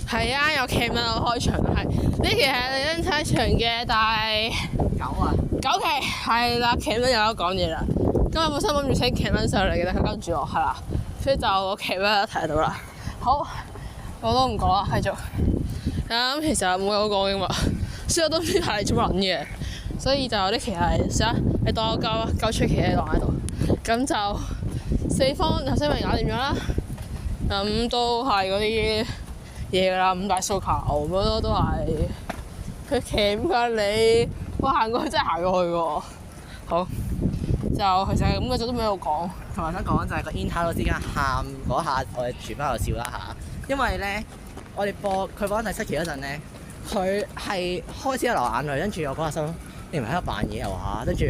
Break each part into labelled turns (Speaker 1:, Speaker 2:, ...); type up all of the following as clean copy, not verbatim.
Speaker 1: 係啊，有 cam 啦，我開場係呢期係李登踩場嘅第9期，係啦，cam 有得講嘢啦。今日本身諗住請 cam 上嚟嘅，但佢跟住我係啦，所以就個 cam 睇到啦。好，我都唔講啦，繼續。咁其實冇嘢好講嘅嘛，所以我都唔知係做乜撚嘅，所以就呢期係算啦，你當我鳩出奇嘅當喺度。咁就四方頭先咪搞掂咗啦，咁都係嗰啲嘢㗎啦，五大訴求咁咯，都係佢鉗㗎你，我行過去真係行過去喎。好，就其實咁嘅就都冇嘢講。
Speaker 2: 同埋想講就係個 intern 老師間喊嗰下，我哋全班喺度笑啦嚇，因為咧我哋佢播第7期嗰陣咧，佢係開始有流眼淚，跟住我嗰下心，你唔係喺度扮嘢係嘛？跟住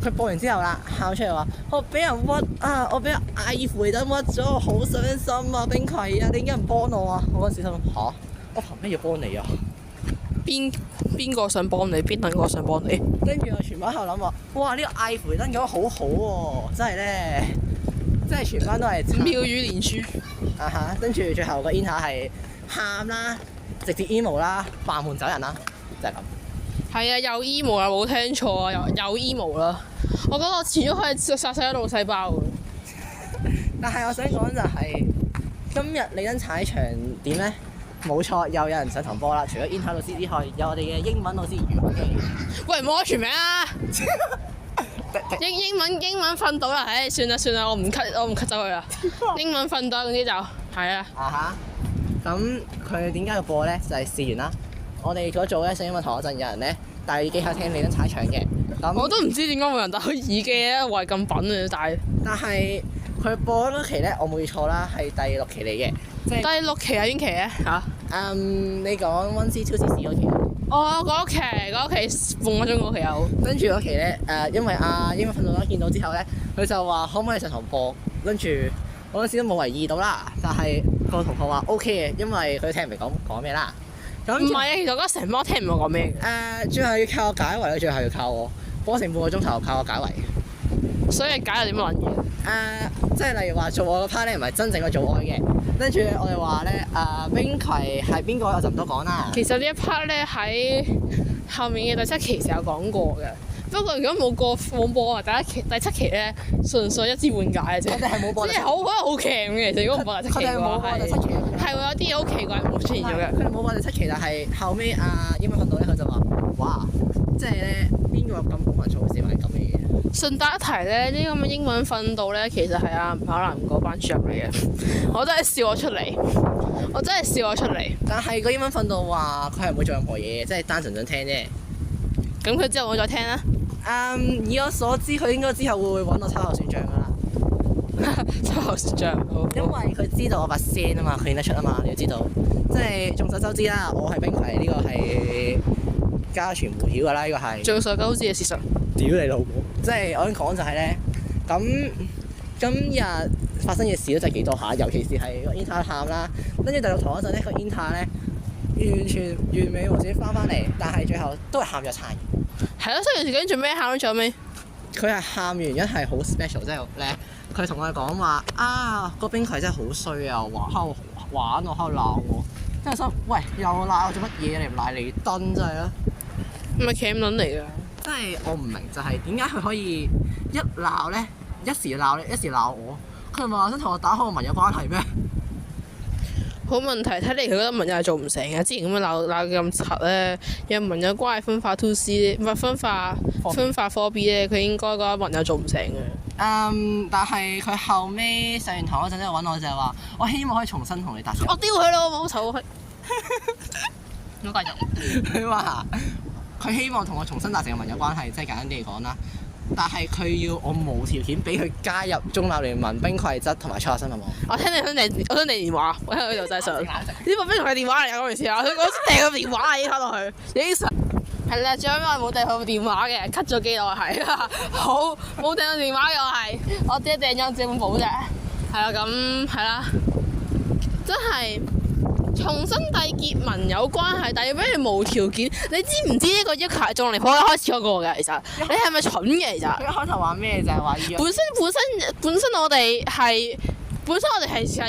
Speaker 2: 佢播完之後啦，喊出嚟話：我俾人屈啊！我俾艾培等屈咗，我好傷心啊！冰葵啊，你點解唔幫我啊？我嗰陣時心諗嚇，我憑咩要幫你啊？
Speaker 1: 邊個想幫你？邊兩個想幫你？
Speaker 2: 跟住我全班喺度諗話：哇！呢個艾培登咗好好喎，真係咧，真係全班都係
Speaker 1: 妙語連珠。
Speaker 2: 跟住最後個 intern 係喊啦，直接 emo 啦，扮悶走人啦，就係咁。
Speaker 1: 係啊，有 emo 啊，冇聽錯啊，有 emo 啦。我覺得我遲早可以殺死一腦細胞㗎。
Speaker 2: 但係我想講就係、今日李登踩場點咧？冇錯，又有人上堂播啦。除咗 intern 老師之外，有我哋嘅英文老師余文基。
Speaker 1: 喂，唔好我全名啊！英文瞓到啦，唉，算啦，我唔 cut 走佢啦。英文瞓到嗰啲就係啊。
Speaker 2: 咁佢點解要播咧？就係、試完啦。我哋嗰組咧上英文堂嗰陣，有人咧戴耳機喺聽李登踩場嘅。咁
Speaker 1: 我都唔知點解冇人戴耳機啊！我係咁品啊，
Speaker 2: 但係佢播嗰期咧，我冇記錯啦，係第6期嚟嘅。
Speaker 1: 第6期係邊期咧嚇？
Speaker 2: 你講 1C 2C 嗰期。
Speaker 1: 哦，嗰期半個鐘嗰期有。
Speaker 2: 跟住嗰期咧，因為英文訓導啦見到之後咧，佢就話可唔可以上堂播？跟住我嗰陣時都冇為意到啦，但係個同學話 OK 嘅，因為佢聽唔明講咩啦。咁
Speaker 1: 唔係啊，其實我覺得成班聽唔明我講咩
Speaker 2: 嘅。最後要靠我解圍咯，最後要靠我播成半個鐘頭，靠我解圍。
Speaker 1: 所以解又點樣嘢？
Speaker 2: 即係例如話做我個 part 咧，唔係真正嘅做愛嘅。跟住我哋話咧，冰葵係邊個我就唔多講啦。
Speaker 1: 其實呢一 part 咧喺後面嘅第7期時有講過嘅。不過如果冇播啊，第7期咧純粹一知半解嘅啫。
Speaker 2: 我哋係冇播。
Speaker 1: 即係好強嘅，其實如果唔播第7期嘅話
Speaker 2: 係。
Speaker 1: 係會有啲嘢好奇怪冇出現咗嘅。
Speaker 2: 佢哋冇播第7期，但係後尾英文訓導咧，佢就話：哇，即係咧邊個咁好文草先係咁嘅嘢？
Speaker 1: 順帶一提咧，呢啲咁嘅英文訓導咧，其實係吳巧蘭嗰班主任嚟嘅。我真係笑我出嚟。
Speaker 2: 但係個英文訓導話佢係唔會做任何嘢，即係單純想聽啫。
Speaker 1: 咁佢之後會再聽啦。
Speaker 2: 以我所知，佢應該之後會揾我秋後算賬㗎啦。
Speaker 1: 秋後算賬。
Speaker 2: 因為佢知道我把聲啊嘛，佢認得出啊嘛，你要知道。即係眾所周知啦，我係冰葵，呢個係家傳戶曉㗎啦，呢個係。
Speaker 1: 眾所周知嘅事實。
Speaker 2: 屌你老母！即係我想講就係咧，咁今日發生嘅事都真係幾多下，尤其是係個 intern 喊啦，跟住第6堂嗰陣咧，個 intern 咧完全完美無損翻嚟，但係最後都係喊咗餐。
Speaker 1: 係咯，所以究竟做咩喊咗尾？
Speaker 2: 佢係喊原因係好 special，即係咧，佢同我哋講話個冰葵真係好衰啊，喺度玩我，喺度鬧我，跟住我心喂又鬧我做乜嘢？你唔賴你墩真係啦！
Speaker 1: 唔係鉗撚嚟㗎。
Speaker 2: 真係我唔明就係點解佢可以一鬧咧，一時鬧你，一時鬧我。佢唔係話想同我打開個盟友關係咩？
Speaker 1: 好問題，睇嚟佢覺得盟友係做唔成嘅。之前咁樣鬧咁柒咧，有盟友關係分化 2C 唔係分化 4B 咧，佢應該覺得盟友做唔成嘅。
Speaker 2: 但係佢後尾上完堂嗰陣咧揾我就係話，我希望可以重新同你達成。
Speaker 1: 我丟佢咯，冇醜佢。我繼續。
Speaker 2: 佢話佢希望同我重新達成個盟友關係，即係簡單啲嚟講啦。但係佢要我無條件俾佢加入中立聯盟、冰葵質同埋初學生，好冇？
Speaker 1: 我聽你電話，我喺度真係想。呢個冰葵電話嚟㗎，嗰件事啊！我掟個電話啊，已經翻落去。影相。係啦，最後因為冇掟佢部電話嘅，cut 咗機落係。好，冇掟個電話嘅我係，我只係掟咗紙本簿啫。係啦，咁係啦，真係。重新締結盟友關係，但要俾你無條件。你知唔知呢個要求係仲離譜一開始嗰個㗎？其實你係咪蠢嘅？其實
Speaker 2: 佢一開頭話咩就係話
Speaker 1: 本身我哋係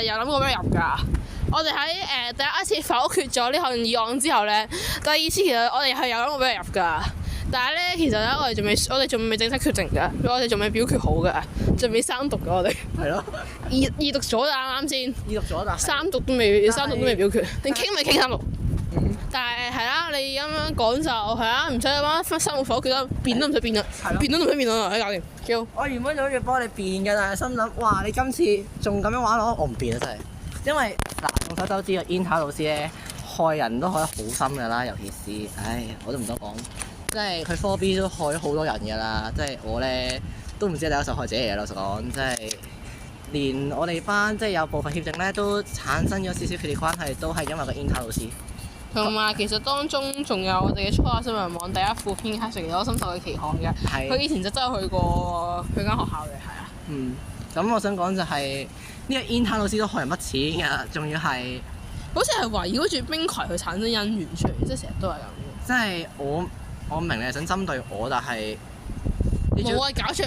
Speaker 1: 有諗過咩入㗎？我哋喺第一次否決咗呢項議案之後咧，第二次其實我哋係有諗過俾人入㗎。但係咧，其實咧，我哋仲未正式決定㗎，我哋仲未表決好㗎，仲未三讀㗎我哋。係咯。二讀咗咋啱先。二讀咗咋。三讀都未表決，你傾咪傾三讀。但係係啦，你咁樣講就係啦，唔使乜生活否決啦，辯都唔使辯啦，辯都唔使辯啦，搞掂。叫。我原本就諗住幫你辯嘅，但係心諗，哇！你今次仲咁樣玩我唔辯啊真係。因為嗱，眾所周知個 Inter 老師咧，害人都害得好深㗎啦，尤其是，我都唔多講。即係佢科 B 都害咗好多人㗎啦，即係我咧都唔知係第一個受害者嚟嘅，老實講，即係連我哋班即係有部分協定咧都產生咗少少決裂關係，都係因為個 Inter 老師。同埋其實當中仲有我哋嘅初下新聞網第一副編輯成咗深受嘅期刊嘅，佢以前就真係去過佢間學校嘅，係啊。咁我想講就係呢個 Inter 老師都害人不淺㗎，仲要係好似係圍繞住冰葵去產生恩怨出嚟，即係成日都係咁。即係我明你係想針對我，但係冇啊！搞出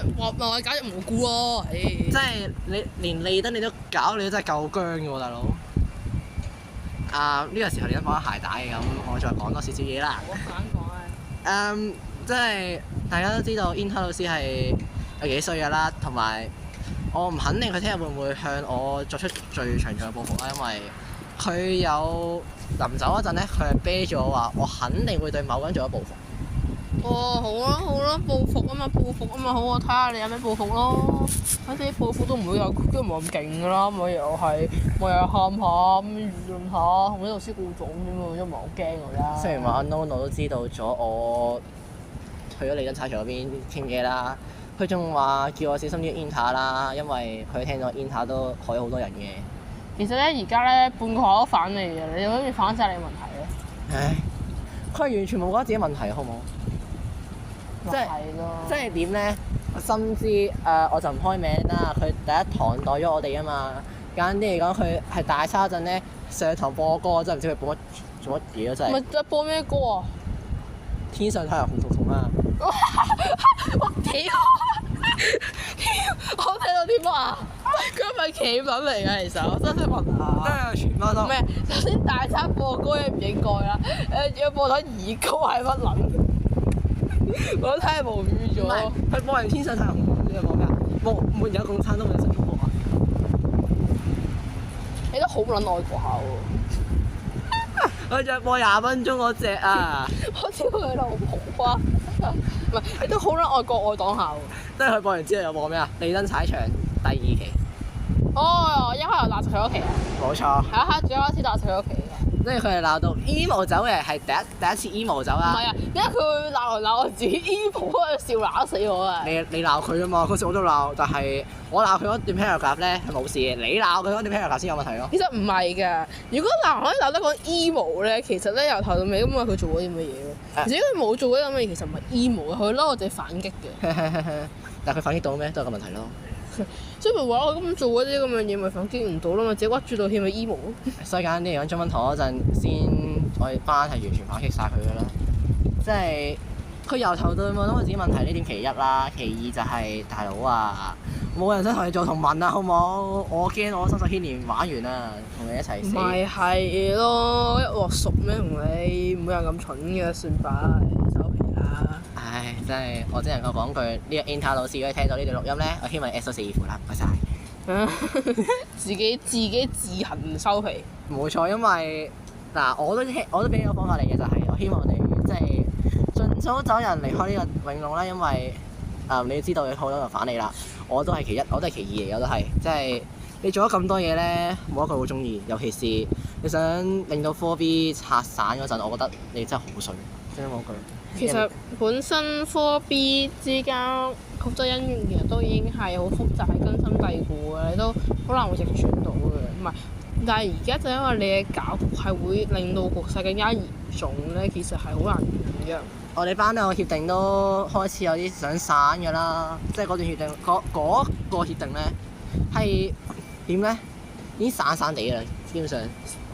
Speaker 1: 無辜咯，即係你連利得你都搞，你都真係夠僵嘅喎，大佬。呢個時候你都講下鞋帶嘅，咁我再講多少少嘢啦。我揀講啊。即係大家都知道 Inter 老師係有幾歲㗎啦，同埋我唔肯定佢聽日會唔會向我作出最長嘅報復啦，因為佢有臨走嗰陣咧，佢係啤住我話，我肯定會對某個人做咗報復。哦，好啦，報復啊嘛，好啊，睇下你有咩報復咯。反正啲報復都唔會有，都唔係咁勁㗎啦，咪又喊下咁輿論下，同啲老師告狀啫嘛，都唔係好驚㗎啦。雖然話阿 Nono 都知道咗我去咗利登踩場嗰邊傾嘢啦，佢仲話叫我小心啲 Inter 啦，因為佢聽到 Inter 都害咗好多人嘅。其實咧，而家咧半個學校都反你嘅，你諗住反晒你問題咧？佢係完全冇覺得自己問題，好唔好？即係點咧？甚至我就唔開名啦。佢第一堂代咗我哋啊嘛。簡單啲嚟講，佢係大三嗰陣咧上堂播歌，真係唔知佢播乜做乜嘢咯，真係。咪即係播咩歌啊？天上太陽紅彤彤啊！我屌！我睇到點啊？佢係咪企穩嚟㗎？其實我真係問下。真係全班都咩？首先大三播歌唔應該啦，要播咗兒歌係乜撚？我都睇係無語咗。唔係，佢播完天上太陽紅，你播咩啊？沒有共產黨嘅神中國啊！你都好撚愛國下喎。佢就播20分鐘嗰隻啊！我屌佢老母啊！唔係，你都好撚愛國愛黨下喎。即係佢播完之後又播咩啊？利登踩場第2期。哦，一開頭鬧佢屋企啊！冇錯。係最開始鬧佢屋企嘅。即係佢係鬧到 emo 走嘅，係第一次 emo 走啦。唔係啊，點解佢會鬧嚟鬧我自己 emo 啊？笑鬧死我啊！你鬧佢啊嘛，嗰時我都鬧，但係我鬧佢嗰段 paragraph 咧係冇事嘅，你鬧佢嗰段 paragraph 先有問題咯。其實唔係㗎，如果鬧可以鬧得講 emo 咧，其實咧由頭到尾咁啊，佢做咗啲乜嘢咯？如果佢冇做嗰啲咁嘅嘢，其實唔係 emo 嘅，佢嬲我哋反擊嘅。但係佢反擊到咩？都係個問題咯。所以咪話我咁做嗰啲咁嘅嘢，咪反擊唔到啦嘛，自己屈住到氣咪 emo 咯。所以簡單啲嚟講，中文堂嗰陣先，我哋班係完全反擊晒佢噶啦。即係佢由頭到尾都係自己問題，呢點其一啦。其二就係、大佬啊，冇人想同你做同盟啊，好冇？我驚我身受牽連，玩完啦，同你一齊死。咪係咯，一鑊熟咩同你？唔會有咁蠢嘅，算吧，收皮啦。唉，真係我只能夠講句，呢個 Inter 老師如果聽到呢段錄音咧，我希望你 S 到4負啦，唔該晒。自己自行收皮。冇錯，因為嗱，我都俾你個方法嚟嘅，就係我希望你即係盡早走人離開呢個永隆啦，因為你知道有好多人反你啦，我都係其一，我都係其二嚟嘅，我都係即係你做咗咁多嘢咧，冇一個好中意，尤其是你想令到 4B 拆散嗰陣，我覺得你真係好衰，真係講句。其實本身 4B 之間曲折恩怨其實都已經係好複雜，係根深蒂固嘅，你都好難會逆轉到嘅。唔係，但係而家就因為你嘅搞係會令到局勢更加嚴重咧，其實係好難圓嘅。我哋班咧個協定都開始有啲想散㗎啦，即係嗰段協定嗰個協定咧係點咧？已經散地㗎啦，基本上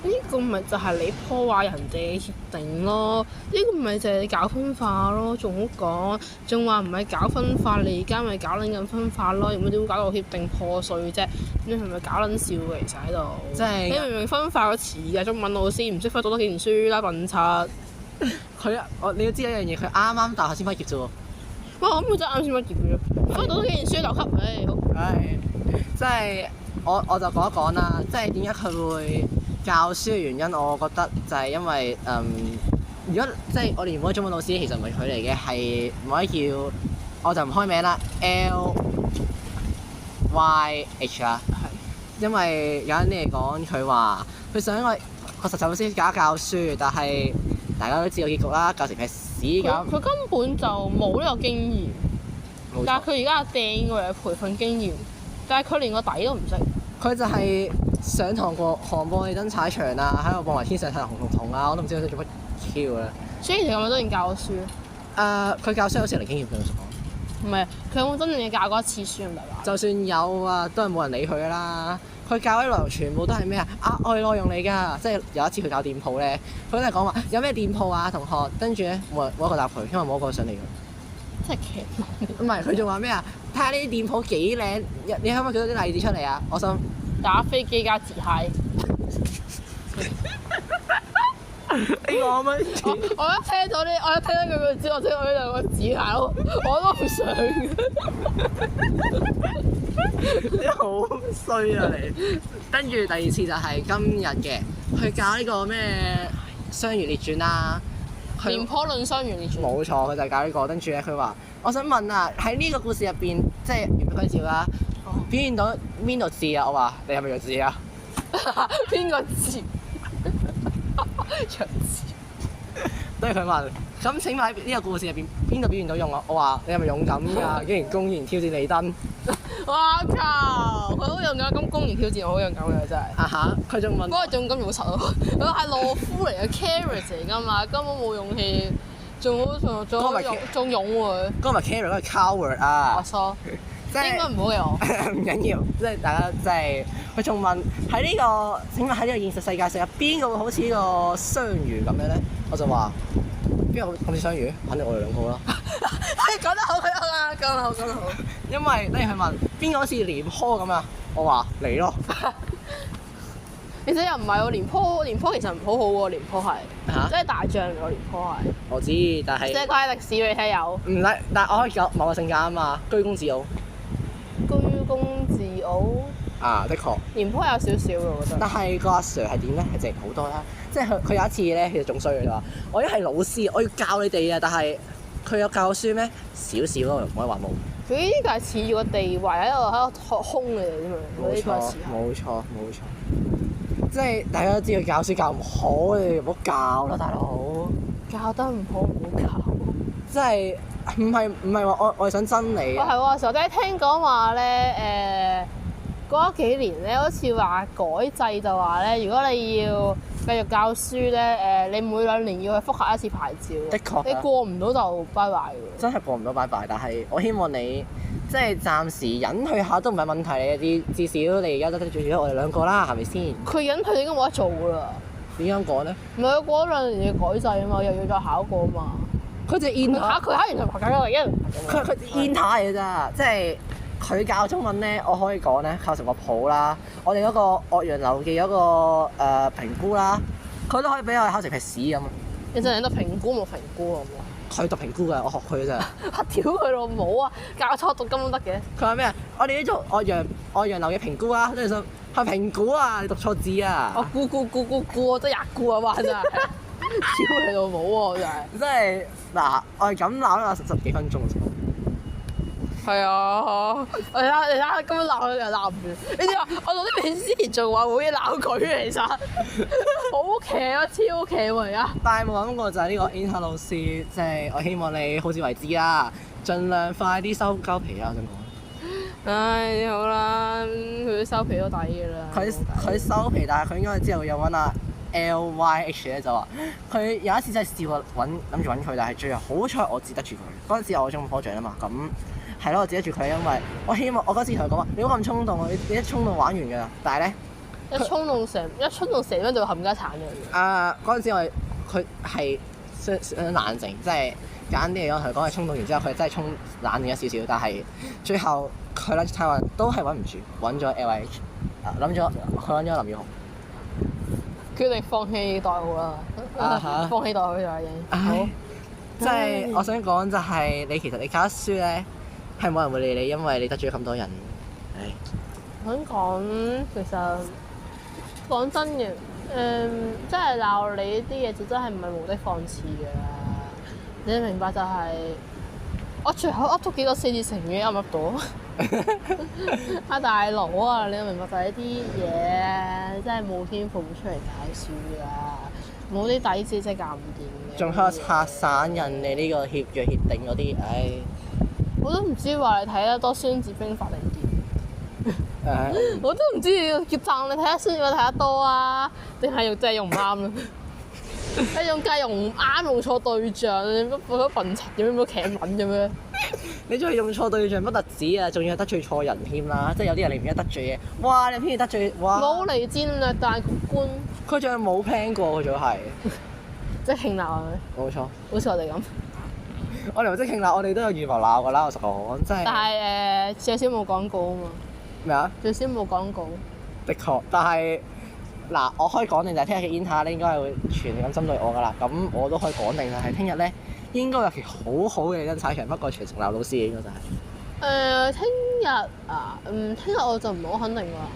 Speaker 1: 呢個咪就係你破壞人哋嘅協定咯，呢個咪就係你搞分化咯，仲好講，仲話唔係搞分化，你而家咪搞撚緊分化咯，點會搞到協定破碎啫？你係咪搞撚笑嘅其實喺度？
Speaker 2: 即係
Speaker 1: 你明明分化個詞嘅中文老師唔識分讀多幾年書啦，笨柒！
Speaker 2: 你要知一樣嘢，佢啱啱大學先畢業啫喎。
Speaker 1: 哇！咁佢真係啱先畢業嘅啫，分讀多幾年書留級，好。
Speaker 2: 即係我就講一講啦，即係點解佢會教書嘅原因，我覺得就係因為如果即係我哋原本中文老師其實唔係佢嚟嘅，係唔可以叫，我就唔開名啦 LYH 啦。係。因為有人嚟講，佢話佢想個實習老師教書，但係大家都知道結局啦，教成劈屎咁。
Speaker 1: 佢根本就冇呢個經驗，
Speaker 2: 冇錯。
Speaker 1: 但係佢而家掟過嚟培訓經驗，但係佢連個底都唔識。
Speaker 2: 佢就係上堂過韓播你燈踩場啊，喺度播埋天上太陽紅彤彤啊，我都唔知佢做乜 Q 啦。
Speaker 1: 所以其實咁多年教過書。
Speaker 2: 佢教書好似零經驗，佢老實講。
Speaker 1: 唔係，佢有冇真正嘅教過一次書咁大話？
Speaker 2: 就算有啊，都係冇人理佢噶啦。佢教啲內容全部都係咩啊？額外內容嚟㗎，即係有一次佢教店鋪咧，佢都係講話有咩店鋪啊，同學，跟住咧冇一個答佢，因為冇一個上嚟㗎。
Speaker 1: 真係奇。
Speaker 2: 唔係，佢仲話咩啊？睇下呢啲店鋪幾靚，你可唔可以舉到啲例子出嚟啊？我想
Speaker 1: 打飛機加自嗨。
Speaker 2: 你講乜？
Speaker 1: 我一聽到佢個字，我知道呢兩個字係我都唔想嘅。
Speaker 2: 你好衰啊你！跟住第二次就係今日嘅，佢教呢個咩《雙魚列傳》啦。
Speaker 1: 廉頗論雙魚列傳。
Speaker 2: 冇錯，佢就係教呢個。跟住咧，佢話：我想問啊，喺呢個故事入邊，即係袁碧君照啦，表現到邊度字啊？我話你係咪弱智啊？
Speaker 1: 邊個字？長字。
Speaker 2: 跟住佢問：咁請問喺呢個故事入邊，邊度表現到勇啊？我話你係咪勇敢㗎？竟然公然挑戰李登！
Speaker 1: 哇靠！佢好勇敢，咁公然挑戰我好勇敢嘅真係。
Speaker 2: 佢仲問。
Speaker 1: 嗰個勇敢冇實咯，佢係懦夫嚟嘅 carrot 嚟㗎嘛，根本冇勇氣，仲勇喎。
Speaker 2: 嗰個咪 carrot，嗰個 coward 啊！
Speaker 1: 我錯，應該唔好嘅我。
Speaker 2: 唔緊要，即係大家即係佢仲問喺呢個請問喺呢個現實世界上，邊個會好似呢個雙魚咁樣咧？我就話邊個好似雙魚？肯定我哋兩個啦。
Speaker 1: 講得好，講得好。
Speaker 2: 因為跟住佢問邊個好似廉頗咁啊？我話你咯。
Speaker 1: 其實又唔係喎，廉頗其實唔好好喎，廉頗係即係大將嚟喎，廉頗係。我知，
Speaker 2: 但係
Speaker 1: 即係講下歷史俾你聽有。
Speaker 2: 唔係，但係我可以講某個性格啊嘛，居功自傲。
Speaker 1: 居功自傲。
Speaker 2: 啊，的確。
Speaker 1: 廉頗有少少嘅，我覺得。
Speaker 2: 但係個阿 Sir 係點咧？係正好多啦。即係佢有一次咧，其實仲衰嘅就話：我一係老師，我要教你哋啊！但係佢有教書咩？少少咯，唔可以話冇。
Speaker 1: 佢呢個係恃住個地位喺度兇你哋啫嘛。
Speaker 2: 冇錯。即係大家都知佢教書教唔好，你唔好教啦，大佬。
Speaker 1: 教得唔好唔好教。
Speaker 2: 即係唔係話我係想真理啊？
Speaker 1: 係喎，時候咧聽講話咧嗰幾年咧，好似話改制就話咧，如果你要繼續教書咧，你每2年要去複核一次牌照。
Speaker 2: 的確。
Speaker 1: 你過唔到就拜拜㗎。真
Speaker 2: 係過唔到拜拜，但係我希望你即係暫時忍佢下都唔係問題嚟嘅，至少你而家得住咗我哋兩個啦，係咪先？佢
Speaker 1: 忍佢應該冇得做㗎啦。
Speaker 2: 點樣講咧？
Speaker 1: 唔係過咗2年嘅改制啊嘛，又要再考過啊嘛。
Speaker 2: 佢就 enter
Speaker 1: 佢考完就排緊啦，
Speaker 2: 佢 enter 嚟㗎咋，即係佢教中文咧，我可以講咧靠成個譜啦。我哋嗰個岳陽樓記嗰個評估啦，佢都可以俾我考成劈屎咁。
Speaker 1: 你真係讀評估冇評估啊？
Speaker 2: 佢讀評估㗎，我學佢㗎咋。
Speaker 1: 屌佢老母啊！教錯讀金都得嘅。佢
Speaker 2: 話咩啊？我哋呢做岳陽樓嘅評估啦，跟住想係評估啊！你讀錯字啊！
Speaker 1: 我估，真係估啊嘛真係。屌你老母喎真係。
Speaker 2: 真係嗱，我係咁鬧啦，十幾分鐘先。
Speaker 1: 係啊，你睇下，根本鬧佢又鬧唔完。你知話我同啲美之前做話會鬧佢其實好騎啊，超騎喎而家。但係冇諗過就係呢個 Inter 老師，即係我希望你好自為之啦，盡量快啲收膠皮啦，我想講。唉，好啦，佢收皮都抵嘅啦。佢收皮，但係佢應該之後又揾阿 LYH 咧，就話佢有一次真係試過諗住揾佢，但係最後好彩我截得住佢。嗰陣時我中科長啊嘛，咁。係咯，我指得住佢，因為我希望我嗰次同佢講話，你唔好咁衝動，你一衝動玩完㗎啦。但係咧，一衝動成班就會冚家鏟嘅。
Speaker 2: 嗰陣時佢係想冷靜，即係簡單啲嚟講，佢講係衝動完之後，佢真係冷靜咗少少，但係最後佢 lunch time 都係揾唔住，揾咗 LH， 佢揾咗林宇雄，
Speaker 1: 決定放棄代號啦，放棄代號就已經。好，
Speaker 2: 即係我想講就係其實你教得書咧，係冇人會理你，因為你得罪咗咁多人。
Speaker 1: 我想講其實講真嘅，即係鬧你呢啲嘢就真係唔係無的放矢㗎啦。你明白就係、我隨口噏咗幾個四字成語噏唔噏到？大佬啊，你明白就係呢啲嘢真係冇天賦出嚟解書㗎，冇啲底子真係搞唔掂嘅。
Speaker 2: 仲喺度拆散人哋呢個協約協定嗰啲，
Speaker 1: 我都唔知話你睇得多《孫子兵法》定點。我都唔知葉撐你睇得孫子睇得多啊，定係真係用唔啱咯？你用計用唔啱，用錯對象，你乜覺得笨柒嘅咩？乜騎撚嘅咩？
Speaker 2: 你仲係用錯對象不特止啊，仲要係得罪錯人添啦！即係有啲人你唔記得得罪嘅，哇！你偏要得罪，哇！
Speaker 1: 冇嚟戰略大局觀。
Speaker 2: 佢仲係冇 plan 過，佢仲係。
Speaker 1: 即係慶鬧係咪？
Speaker 2: 冇錯。
Speaker 1: 好似我哋咁。
Speaker 2: 我哋唔識慶鬧，我哋都有預謀鬧㗎啦，我實講真係。
Speaker 1: 但係最少冇廣告啊嘛。
Speaker 2: 咩啊？
Speaker 1: 最少冇廣告。
Speaker 2: 的確，但係嗱，我可以講定就係聽日嘅 inter 咧，應該係會全力咁針對我㗎啦。咁我都可以講定就係聽日咧，應該有期好好嘅欣賞場，不過全程鬧老師嘅應該就係。
Speaker 1: 聽日啊，聽日我就唔好肯定啦，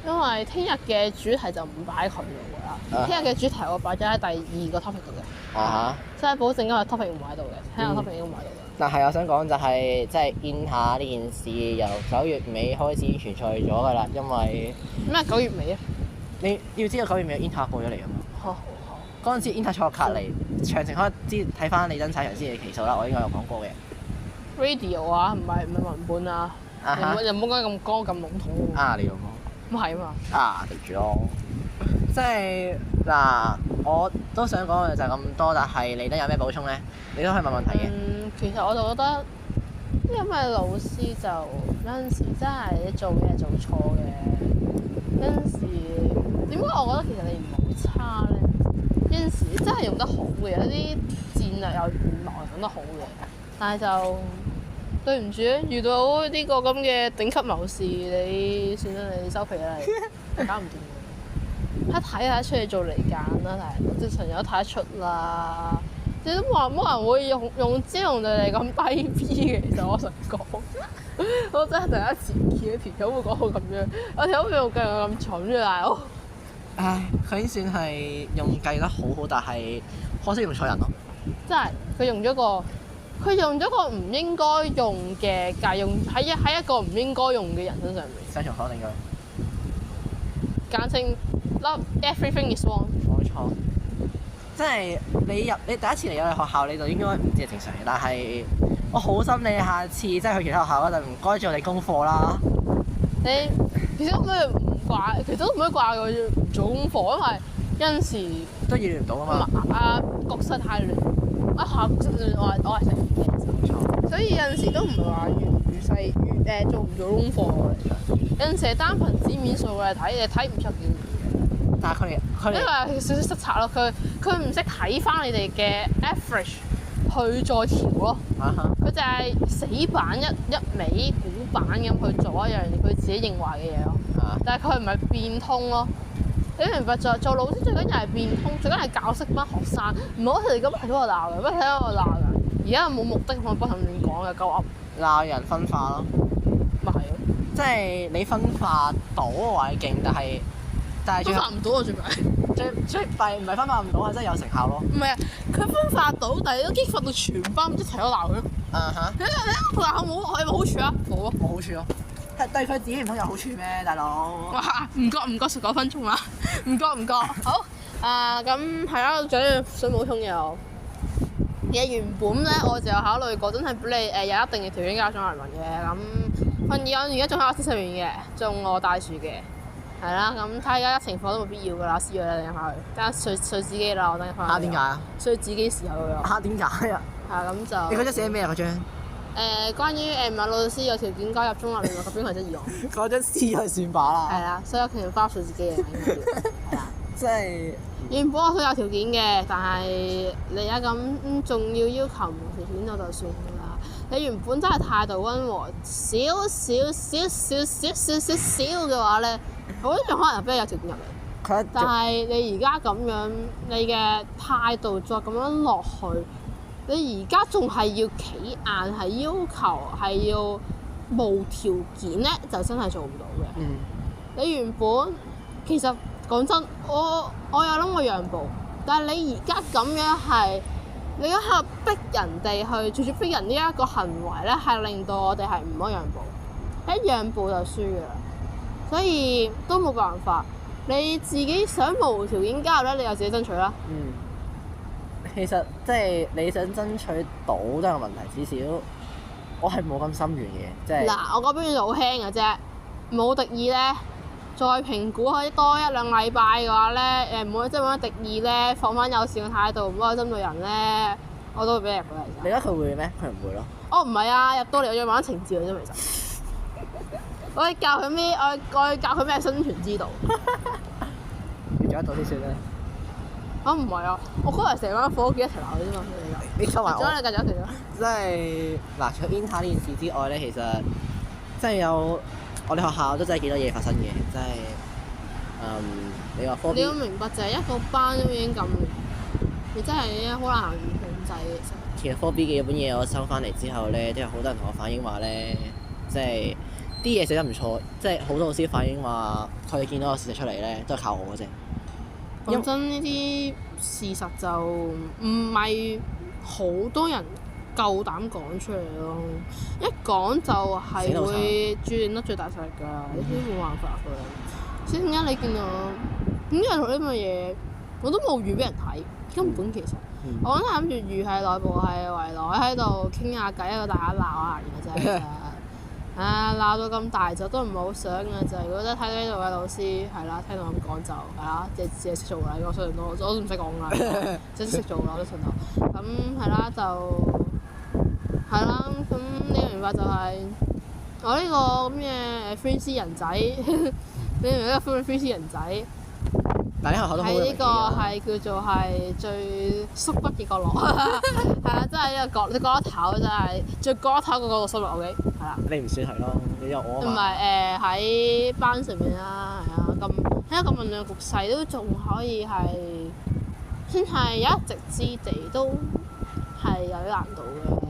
Speaker 1: 因為聽日嘅主題就唔擺喺佢度㗎啦。聽日嘅主題我擺咗喺第二個 topic 度嘅。即係保證今日 topic 唔喺度嘅，聽日 topic 應該唔喺度嘅。
Speaker 2: 但係我想講就係即係 inter 呢件事由9月尾開始存在咗㗎啦，因為
Speaker 1: 咩9月尾啊？
Speaker 2: 你要知道9月尾 inter 過咗嚟㗎嘛。
Speaker 1: 好。
Speaker 2: 嗰陣時 inter 坐我隔離，詳情可以睇翻李真踩場先嘅期數啦，我應該有講過嘅。
Speaker 1: radio 啊，唔係文本啊，又唔好講咁講咁籠統喎。
Speaker 2: 你咁講。
Speaker 1: 咁係啊嘛。
Speaker 2: 對住咯。即係嗱，我都想講嘅就係咁多，但係你都有咩補充咧？你都可以問問題嘅。
Speaker 1: 其實我就覺得，因為老師就有陣時真係做嘢做錯嘅，有陣時點解我覺得其實你唔係好差咧？有陣時真係用得好嘅，有啲戰略又原來用得好嘅，但係就對唔住，遇到呢個咁嘅頂級謀士，你算啦，你收皮啦，你搞唔掂。一睇得出你做離間啦，但係我直情有睇得出啦。你都話冇人會用招用對你咁低 B 嘅，其實我想講，我真係第一次見條友會講到咁樣，我條友會用計我咁蠢嘅大佬。
Speaker 2: 佢已經算係用計得好好，但係可惜用錯人咯。
Speaker 1: 真係佢用咗個唔應該用嘅計，用喺一個唔應該用嘅人身上面。
Speaker 2: 雙重否定佢。
Speaker 1: 簡稱 Love everything is wrong。
Speaker 2: 冇錯。即係你第一次嚟我哋學校，你就應該唔知係正常嘅。但係我好心你下次即係去其他學校嗰陣，唔該做你功課啦。
Speaker 1: 你其實都唔可以怪佢唔做功課，因為有陣時
Speaker 2: 都預料唔到啊嘛。
Speaker 1: 局勢太亂，下局勢亂，我係成年嘅，冇錯。所以有陣時都唔係話預做唔做功課嚟。有陣時係單憑紙面數嚟睇，你睇唔出件事。
Speaker 2: 但係佢哋
Speaker 1: 因為少少失策咯，佢唔識睇翻你哋嘅 average 去再調咯。佢就係死板一味古板咁去做一樣佢自己認為嘅嘢咯。但係佢唔係變通咯。你明白做老師最緊要係變通，最緊係教識班學生，唔好佢哋咁喺度鬧嘅，乜睇喺度鬧㗎？而家冇目的，我不停亂講嘅，鳩噏。鬧
Speaker 2: 人分化咯。
Speaker 1: 咪係咯。
Speaker 2: 即係你分化到或者勁，但係分
Speaker 1: 化唔到啊！
Speaker 2: 最弊唔係分化唔到，係真係有成效咯。唔係啊，
Speaker 1: 佢分化到，但係都激發到全班一齊都鬧佢。你鬧冇係冇好處啊？冇啊，
Speaker 2: 冇好處咯。對佢自己唔通有好處咩，大佬？
Speaker 1: 哇！唔覺19分鐘啦，唔覺。好咁係啦，仲有想補充嘅嘢原本咧，我就有考慮過，真係俾你有一定嘅條件加上嚟問嘅。咁份議案而家仲喺我司上面嘅，仲我帶住嘅。係啦，咁睇下而家情況都冇必要㗎啦，試咗等下去，等下碎紙機啦，我等下翻去。點解啊？碎紙機時候㗎。點解啊？咁就。你嗰張寫咩啊？嗰張？關於唔係老師有條件加入中立聯絡及邊個質疑我？
Speaker 2: 嗰張詩去算把啦。
Speaker 1: 係啦，所以我其實包數自己嘅應該要係啦。
Speaker 2: 即係
Speaker 1: 原本我都有條件嘅，但係你而家咁仲要求無條件我就算㗎啦。你原本真係態度溫和少嘅話咧，我都仲可能俾你有條件入嚟。但係你而家咁樣，你嘅態度再咁樣落去，你而家仲係要企硬，係要求係要無條件咧，就真係做唔到嘅。你原本其實講真，我有諗過讓步，但係你而家咁樣係，你一刻逼人哋去，仲要逼人呢一個行為咧，係令到我哋係唔可以讓步，一讓步就輸㗎啦，所以都冇辦法。你自己想無條件加入咧，你就自己爭取啦。
Speaker 2: 其實即係你想爭取到都係個問題，至少我係冇咁深遠嘅，即係
Speaker 1: 嗱，我嗰邊就好輕嘅啫，冇敵意咧。再評估佢多一兩禮拜嘅話咧，唔好即係冇乜敵意咧，放翻友善嘅態度，唔好針對人咧，我都會俾你入嘅。
Speaker 2: 你覺得佢會咩？佢唔會咯。
Speaker 1: 哦，唔係啊，入到嚟我要玩情節嘅啫，其實。我係教佢咩？我教佢咩生存之道。
Speaker 2: 你做得到先算啦。
Speaker 1: 啊，唔係啊，我嗰日成班伙計一齊鬧你啫嘛，
Speaker 2: 你收埋我。
Speaker 1: 你繼續。
Speaker 2: 即係嗱，除咗 Inter 呢件事之外咧，其實即係有我哋學校都真係幾多嘢發生嘅，即係你話科 B。你要
Speaker 1: 明白就係一個班都已經咁，你真係好難控制嘅。
Speaker 2: 其實科 B 嘅本嘢我收翻嚟之後咧，都有好多人同我反映話咧，即係啲嘢寫得唔錯，即係好多老師反映話，佢哋見到個事實出嚟咧，都係靠我嘅啫。
Speaker 1: 講真，呢啲事實就唔係好多人夠膽講出嚟咯。一講就係會注定得最大勢力㗎，呢啲冇辦法㗎。所以點解你見到點解同呢樣嘢我都冇預俾人睇？根本其實我真係諗住預係內部係圍內喺度傾下偈，一個大家鬧下嘅啫。鬧到咁大就都唔係好想嘅，就係如果真係睇到呢度嘅老師係啦，聽到咁講就係啦，即係自己識做啦，我相信我都唔使講啦，即係識做啦，我都信到。咁係啦，就係啦，咁呢個明白就係我呢個咁嘅 3C 人仔，你明唔明呢個 3C 人仔？
Speaker 2: 但係學校都好
Speaker 1: 喺呢個係叫做係最縮骨嘅角落，係啊，真係呢個角，你角落頭真係最角落頭個角落收落 OK，係啦。
Speaker 2: 你唔算係咯，你有我啊嘛。
Speaker 1: 唔係喺班上面啦，係啊，咁喺一個混亂局勢都仲可以係先係有一席之地，都係有啲難度嘅。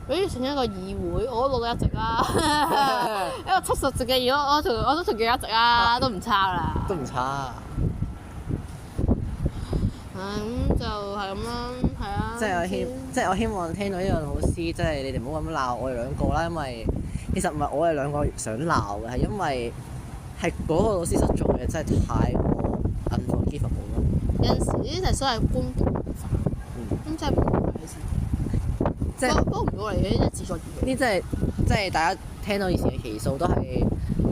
Speaker 1: 比如成一個議會，我都攞到一席啦。一個70席嘅議會，我都同佢一席啦，都唔差啦。
Speaker 2: 都唔差。
Speaker 1: 咁就係咁啦，係啊。
Speaker 2: 即係我希望聽到呢個老師，即係你哋唔好咁鬧我哋兩個啦，因為其實唔係我哋兩個想鬧嘅，係因為係嗰個老師所做嘅真係太過unforgivable咯。
Speaker 1: 有陣時呢啲就係所謂官僚文化，咁真係唔好嘅事。即係幫唔到嚟嘅，呢啲自作自受。
Speaker 2: 呢即係大家聽到以前嘅期數都係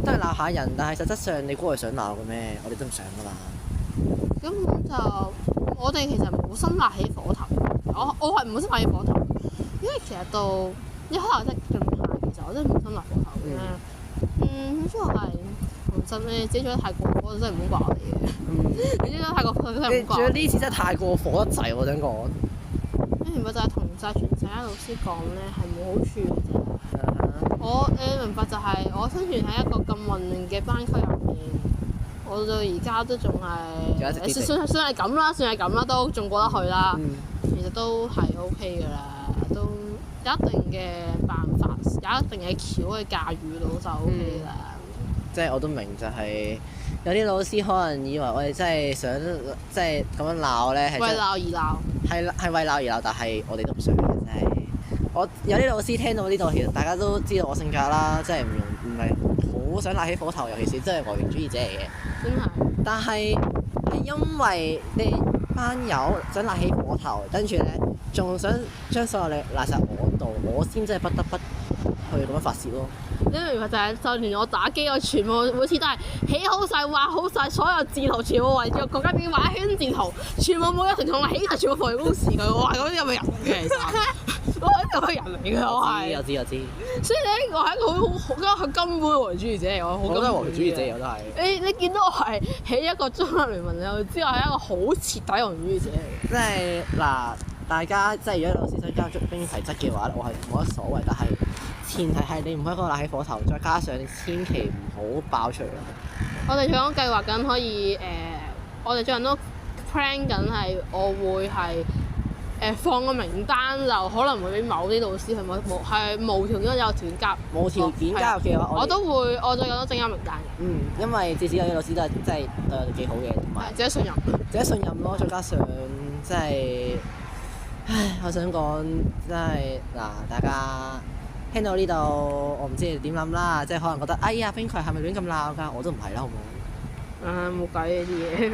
Speaker 2: 鬧下人，但係實質上你估佢想鬧嘅咩？我哋都唔想噶嘛。
Speaker 1: 咁就我哋其實冇心焫起火頭，我係冇心焫起火頭，因為其實到一開頭即係近排，其實我真係冇心焫火頭嘅。咁之後係講真咧，自己做得太過火，真係唔好怪我哋嘅。你知啦，太過火真係唔好怪。
Speaker 2: 仲有呢次真係太過火得滯，我想講。
Speaker 1: 原本就係同晒全世界老師講咧，係冇好處嘅啫。我明白就係我生存喺一個咁混亂嘅班區入面。我到而家都仲係算係咁啦，算係咁啦，都仲過得去啦。其實都係 OK 㗎啦，都有一定嘅辦法，有一定嘅橋去駕馭到就 OK 啦。
Speaker 2: 即係我都明，就係有啲老師可能以為我哋真係想即係咁樣鬧咧，係為鬧而鬧。係為鬧而鬧，但係我哋都唔想嘅，真係。我有啲老師聽到呢度，其實大家都知道我性格啦，即係唔係好想焫起火頭，尤其是真係外形主義者嚟嘅。真係。但係因為你班友想焫起火頭，跟住咧仲想將所有嘢賴晒我度，我先真係不得不去咁樣發泄咯。
Speaker 1: 你明白就係就連我打機，我全部每次都係起好晒、畫好晒，所有字圖全部圍住個國家點畫一圈字圖，全部冇一條同我起晒，全部放喺公司佢。我係嗰啲咁嘅人嘅，其實我係咁嘅人嚟嘅，我係。
Speaker 2: 我知。
Speaker 1: 所以咧，我係一個好根本嘅和平主義者嚟，
Speaker 2: 我都係和平主義者，我都係。
Speaker 1: 你見到我係起一個中立聯盟，你就知我係一個好徹底和平主義者嚟嘅。
Speaker 2: 即係嗱，大家即係如果老師想加入兵役體質嘅話，我係冇乜所謂，但係前提係你唔可以嗰個焫起火頭，再加上你千祈唔好爆出嚟。
Speaker 1: 我哋最講計劃緊可以我哋最近都 plan 緊係，我會係放個名單，就可能會俾某啲老師係無條件有團夾。無條件加入嘅話，我最近都整咗名單嘅。
Speaker 2: 因為至少有啲老師都係真係對我哋幾好嘅，同埋
Speaker 1: 值得信任。值得
Speaker 2: 信任咯，再加上即係，我想講真係嗱，大家聽到呢度，我唔知你點諗啦，即係可能覺得哎呀，冰葵係咪亂咁鬧㗎？我都唔係啦，好唔好？
Speaker 1: 冇計呢啲嘢。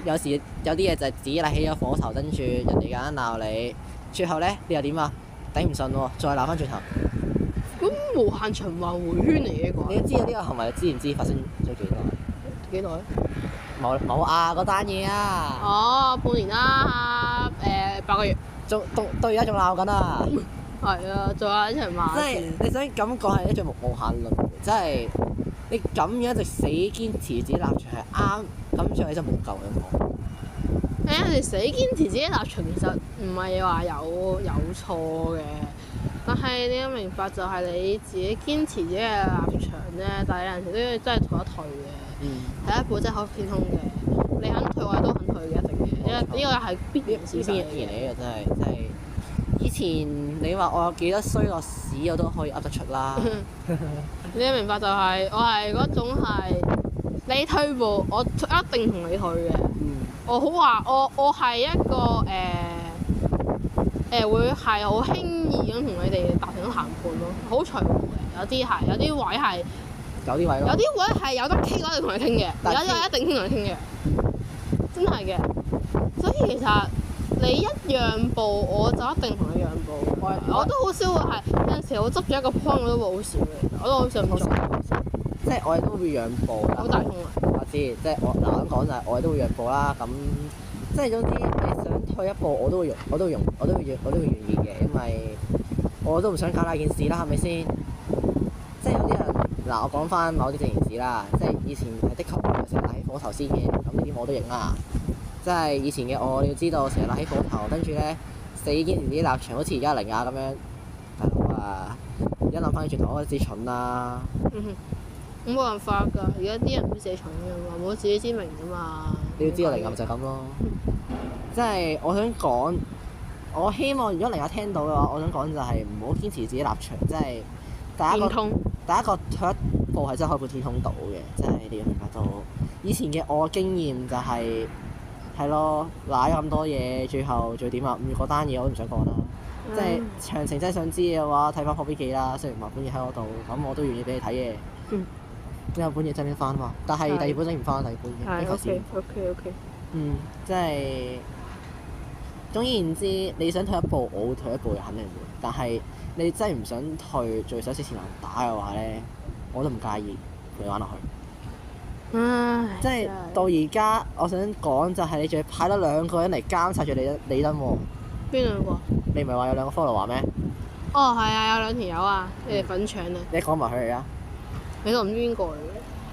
Speaker 2: 有時有啲嘢就係自己起咗火頭，跟住人哋咁樣鬧你，最後咧你又點啊？頂唔順喎，再鬧翻轉頭。
Speaker 1: 咁無限循環迴圈嚟嘅啩？
Speaker 2: 你都知道呢個行為知唔知發生咗幾耐？
Speaker 1: 幾耐？
Speaker 2: 冇啊！嗰單嘢啊！
Speaker 1: 哦，半年啦，8個月。
Speaker 2: 到而家仲鬧緊啊！
Speaker 1: 係啊，仲有一場罵。
Speaker 2: 即係你想咁講係一種無限輪，即係你咁樣一直死堅持自己立場係啱，咁最後就冇救嘅我。
Speaker 1: 有時死堅持自己立場其實唔係話有錯嘅，但係你要明白就係你自己堅持自己嘅立場咧，但係有陣時都要真係退一退嘅，係一步真係可以偏空嘅。你肯退我哋都肯退嘅，一定嘅，因為呢個係必然事實嚟嘅。
Speaker 2: 真係以前你話我有幾多衰落屎，我都可以噏得出啦。
Speaker 1: 你要明白就係我係嗰種係你退步，我一定同你退嘅。我好話我係一個會係好輕易咁同你哋達成談判咯，好隨和嘅。有啲位係
Speaker 2: 有啲位咯。
Speaker 1: 有啲位係有得傾，我一定同你傾嘅。有啲位一定傾同你傾嘅，真係嘅。所以其實你一讓步，我就一定同你讓步。我都好少會係有陣時我執住一個 point 我都會好少嘅，我都好少咁做。
Speaker 2: 即係我哋都會讓步。
Speaker 1: 好大風啊！
Speaker 2: 我知，即係我咁講就係我哋都會讓步啦。咁即係總之你想退一步，我都會願意嘅，因為我都唔想搞大件事啦，係咪先？即係有啲人嗱，我講翻某啲正言事啦，即係以前係的確成日起火頭先嘅，咁呢啲我都認啦。即係以前嘅我，你要知道成日起火頭，跟住咧死堅持自己立場，好似而家零亞咁樣，大佬啊！而家諗翻轉頭，我覺得自己蠢啦。
Speaker 1: 咁冇辦法㗎，而家啲人都自己蠢㗎嘛，冇自知之明㗎嘛。
Speaker 2: 你要知道靈感就係咁咯。即係我想講，我希望如果靈感聽到嘅話，我想講就係唔好堅持自己立場，即係第一個退一步係真係開半天空到嘅，即係你要明白到以前嘅我經驗就係咯，賴咗咁多嘢，最後點啊？嗰單嘢我都唔想講啦。即係詳情真係想知嘅話，睇翻破邊記啦。雖然話本嘢喺我度，咁我都願意俾你睇嘅。因為本嘢整翻啊嘛，但係第二本整唔翻，第二本嘅。
Speaker 1: OK。
Speaker 2: 即係總言之，你想退一步，我會退一步嘅，肯定會。但係你真係唔想退，最想死纏爛打嘅話咧，我都唔介意陪你玩落去。即係到而家，我想講就係你仲要派多2個人嚟監察住李登喎。
Speaker 1: 邊2個？你
Speaker 2: 唔係話有2個 follower 咩？
Speaker 1: 哦，係啊，有2條友啊，你哋粉腸啊！
Speaker 2: 你講埋佢哋啊！
Speaker 1: 你都唔知邊個嚟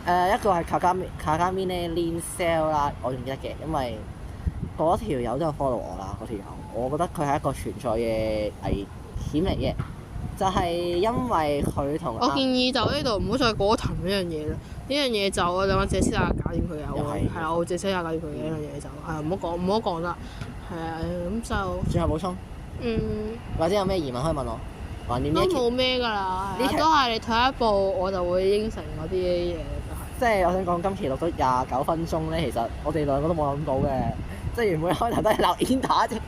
Speaker 1: 嘅？
Speaker 2: 一個係卡加米咧 Lin Sell 啦，我仲記得嘅，因為嗰條友都有 follow 我啦。嗰條友，我覺得佢係一個存在嘅危險嚟嘅，就係因為佢同
Speaker 1: 我建議就呢度唔好再過頭呢樣嘢啦。呢樣嘢就我哋自己私下搞掂佢啊！係啊，我自己私下搞掂佢嘅呢樣嘢就係唔好講啦。係啊，咁就
Speaker 2: 最後補充。或者有咩疑問可以問我？
Speaker 1: 都冇咩㗎啦，都係你退一步，我就會應承嗰啲嘢就係。
Speaker 2: 即係我想講，今期錄咗29分鐘咧，其實我哋2個都冇諗到嘅，即係原本開頭都係鬧 Inter 啫。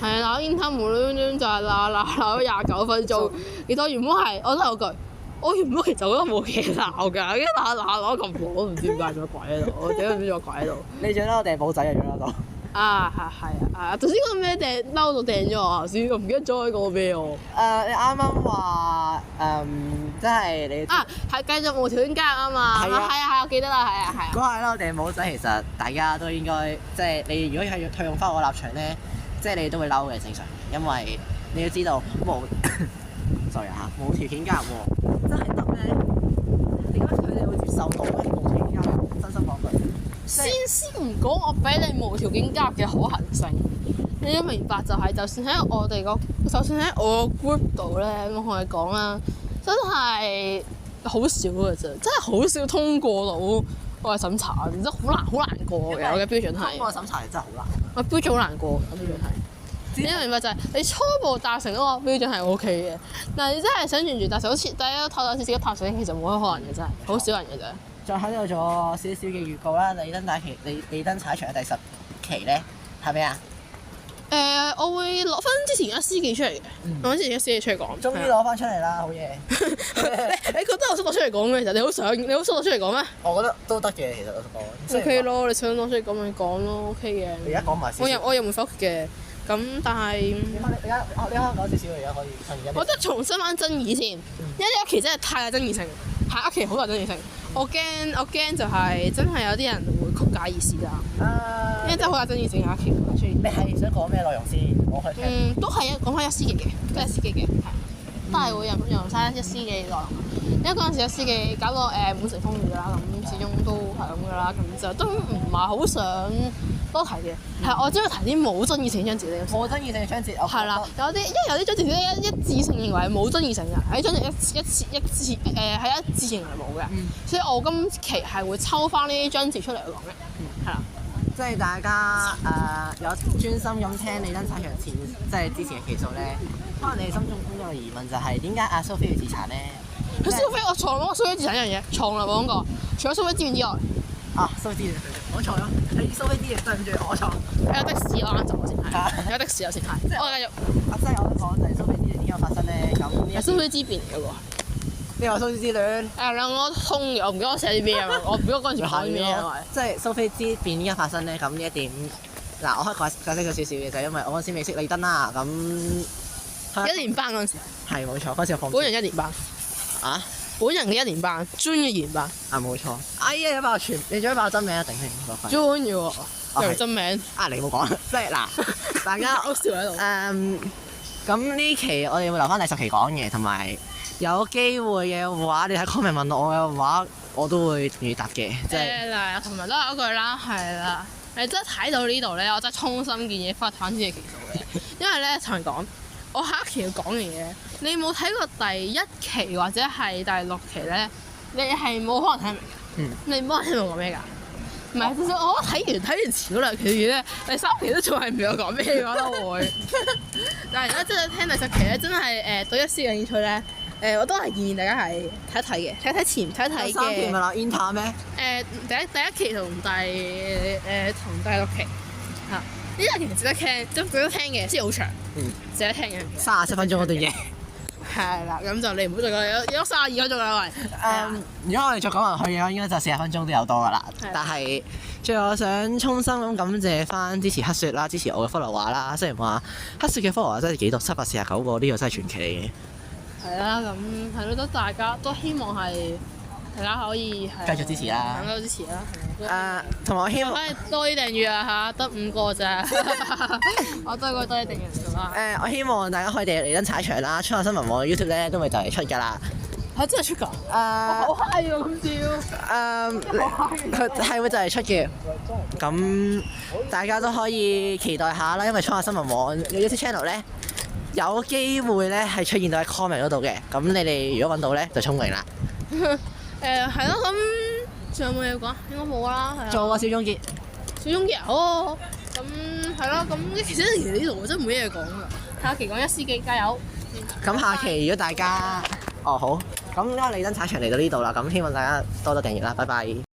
Speaker 2: 係
Speaker 1: 啊，鬧 Inter 無端端就係鬧咗29分鐘。其實原本係我都有句，我原本其實我都冇嘢鬧㗎，一鬧咁耐，我都唔知點解做乜鬼喺度，我自己都唔知做乜鬼喺度。你仲喺度掟簿仔啊？仲喺度？啊，係頭先嗰個咩掟嬲到掟咗我頭先，我唔記得咗嗰個咩喎。
Speaker 2: 你啱啱話即係你
Speaker 1: 係繼續無條件加入啊嘛。係啊，我記得啦，係啊。
Speaker 2: 嗰下咧，我哋冇仔，其實大家都應該即係你如果係要退用翻我立場咧，即係你都會嬲嘅正常，因為你要知道sorry 嚇，無條件加入喎，真係得咩？點解佢哋會接受到咧？無條件加入，真心講句。
Speaker 1: 先唔講我俾你無條件加入嘅可行性，你要明白就係，就算喺我個 group 度咧，我同你講啦，真係好少嘅啫，真係好少通過到我嘅審查，真係好難過嘅。我嘅標準係通
Speaker 2: 過審查真係好難。
Speaker 1: 我標準好難過，我標準係。你要明白就係你初步達成嗰個標準係 OK 嘅，但係你真係想完全達成，好似大家都透少少嘅達成，其實冇乜可能嘅真係，好少人嘅啫。
Speaker 2: 再喺度做少少嘅預告啦，李登踩場嘅第10期咧係咩啊？
Speaker 1: 我會攞翻之前嘅司記出嚟嘅，攞翻之前嘅司記出嚟講。
Speaker 2: 終於攞翻出嚟啦，好嘢！
Speaker 1: 你覺得我想攞出嚟講咩？其實你好想攞出嚟講咩？
Speaker 2: 我覺得都得嘅，其實我講。
Speaker 1: OK 咯，你想攞出嚟講咪講咯 ，OK 嘅。
Speaker 2: 你而家講埋先。
Speaker 1: 我又唔否決嘅，咁但係。你
Speaker 2: 而家講少少，而家可以趁而家。
Speaker 1: 我覺得重新翻爭議先，因為一期真係太有爭議性，下一期好大爭議性。我驚就係真係有啲人會曲解意思㗎，因為真係好大爭議性下一期。
Speaker 2: 你係想講咩內容先？我去聽。
Speaker 1: 都係講翻一司記嘅，都係司記嘅，係，都係會用晒一司記內容。因為嗰陣時一司記搞到滿城風雨啦，咁始終都係咁㗎啦，咁就都唔係好想多提嘅。係我只係提啲冇爭議性嘅章節咧。
Speaker 2: 冇爭議性嘅章節，
Speaker 1: 係啦，因為有啲章節咧一致性認為係冇爭議性嘅，喺章節係一致認為冇嘅，所以我今期係會抽翻呢啲章節出嚟講嘅，係啦。
Speaker 2: 即係大家有專心咁聽李登踩場前即係之前嘅期數咧，可能你心中都有疑問就係點解阿蘇菲要自殘咧？
Speaker 1: 蘇菲我從來冇講蘇菲自殘一樣嘢，從來冇講過，除咗蘇菲之源之外。
Speaker 2: 蘇菲之源我錯咗，你蘇菲之源對唔住我錯。
Speaker 1: 有的士我啱走先係，有的士我先係。我繼續。
Speaker 2: 即係我講就係蘇菲之源點解發生咧？咁
Speaker 1: 係蘇菲之變嚟嘅喎。
Speaker 2: 你話蘇菲之戀？
Speaker 1: 兩個通嘅，我唔記得我寫啲咩啊嘛，我唔記得嗰陣時講啲咩啊。
Speaker 2: 即係蘇菲之變點解發生咧？咁呢一點嗱，我可以解釋咗少少嘅，就係因為我嗰陣時未識李登啦，咁
Speaker 1: 1年班嗰陣時。
Speaker 2: 係冇錯，嗰陣時我放。
Speaker 1: 本人1年班。啊？本人嘅1年班，專嘅2年班。
Speaker 2: 冇錯。哎呀，有爆全，你仲有爆真名啊？定係
Speaker 1: 專嘅喎，又真名。
Speaker 2: 你冇講，即係嗱，大家
Speaker 1: 好笑喺度。
Speaker 2: 咁呢期我哋會留翻第10期講嘅，同埋有機會嘅話，你喺 comment 問我嘅話，我都會願意答嘅。即係
Speaker 1: 嗱，同埋都係嗰句啦，係啦。你真係睇到呢度咧，我真係衷心建議翻睇翻啲嘅期數嘅，因為咧同人講，我下一期要講嘅嘢，你冇睇過第1期或者係第6期咧，你係冇可能睇明嘅。你冇可能聽明我講咩㗎？唔係，其實我睇完前嗰2期嘅咧，第3期都仲係唔明我講咩嘅都會。但係而家真係聽第10期咧，真係對一絲嘅興趣咧。我都係建議大家係睇一睇嘅，睇一睇嘅。
Speaker 2: 3期咪啦 Inter 咩？
Speaker 1: 第一期同第6期嚇，呢2期值得聽，值得聽嘅，即係好長，值得聽嘅。
Speaker 2: 37分鐘嗰段嘢。
Speaker 1: 係啦，咁就你唔好再講，有32分鐘啦，喂。
Speaker 2: 如果我哋再講落去嘅話，應該就40分鐘都有多噶啦。但係最後我想衷心咁感謝翻支持黑雪啦，支持我嘅 follower 啦。雖然話黑雪嘅 follower 真係幾多，749個，呢個真係傳奇嚟嘅。
Speaker 1: 係啦，咁係咯，大家都希望係大家可以
Speaker 2: 繼續支持啦，
Speaker 1: 大家都支持啦。
Speaker 2: 同埋我希望
Speaker 1: 多啲訂閱啊嚇，得5個咋，我都係多啲訂閱㗎啦。
Speaker 2: 我希望大家可以訂閱李登踩場啦，春夏新聞網 YouTube 咧都會就嚟出㗎啦。
Speaker 1: 真係出㗎？好 high 喎咁笑。
Speaker 2: 佢係會就嚟出嘅，咁大家都可以期待下啦，因為春夏新聞網嘅 YouTube channel 咧。有機會咧係出現到喺 comment 嗰度嘅，咁你哋如果揾到咧就聰明啦。
Speaker 1: 係咯，咁仲有冇嘢講？應該冇啦，係啊。
Speaker 2: 做個小總結。
Speaker 1: 小總結啊，好。咁係咯，咁其實呢度真係冇嘢講㗎。下期講一司記加油。
Speaker 2: 咁下期如果大家好，咁李登踩場嚟到呢度啦，咁希望大家多多訂閱啦，拜拜。